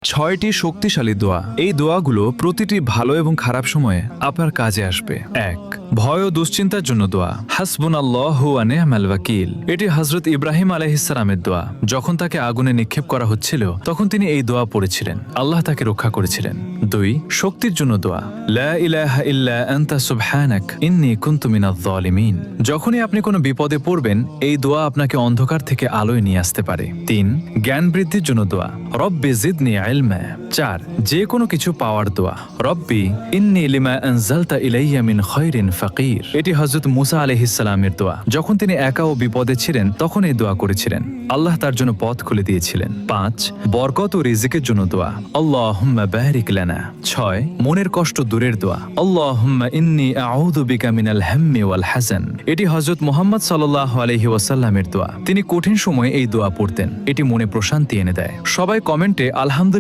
ছয়টি শক্তিশালী দোয়া। এই দোয়াগুলো প্রতিটি ভালো এবং খারাপ সময়ে আপনার কাজে আসবে। ১. ভয় ও দুশ্চিন্তার জন্য দোয়া। হাসবুনাল্লাহু ওয়া নি'মাল ওয়াকিল। এটি হযরত ইব্রাহিম আলাইহিস সালামের দোয়া। যখন তাকে আগুনে নিক্ষেপ করা হচ্ছিল তখন তিনি এই দোয়া পড়েছিলেন, আল্লাহ তাকে রক্ষা করেছিলেন। ২. শক্তির জন্য দোয়া। লা ইলাহা ইল্লা আনতা সুবহানাক ইন্নী কুনতু মিনাজ জালিমিন। যখনই আপনি কোনো বিপদে পড়বেন এই দোয়া আপনাকে অন্ধকার থেকে আলোয় নিয়ে আসতে পারে। ৩. জ্ঞান বৃদ্ধির জন্য দোয়া। রব্বি জিদনি ইলমা। ৪. যে কোনো কিছু পাওয়ার দোয়া। রব্বি ইন্নী লিমা আনজালতা ইলাইয়া মিন খায়রিন ফাকির। এটি হযরত মুসা আলাইহিস সালামের দোয়া। যখন তিনি একা ও বিপদে ছিলেন তখন এই দোয়া করেছিলেন, আল্লাহ তার জন্য পথ খুলে দিয়েছিলেন। ৫. বরকত ও রিজিকের জন্য দোয়া। আল্লাহুম্মা বারিক লানা। ৬. মনের কষ্ট দূরের দোয়া। আল্লাহুম্মা ইন্নী আউযু বিকা মিনাল হাম্মি ওয়াল হাযান। এটি হযরত মুহাম্মদ সাল্লাল্লাহু আলাইহি ওয়াসাল্লামের দোয়া। তিনি কঠিন সময়ে এই দোয়া পড়তেন, এটি মনে প্রশান্তি এনে দেয়। সবাই কমেন্টে আলহামদুলিল্লাহ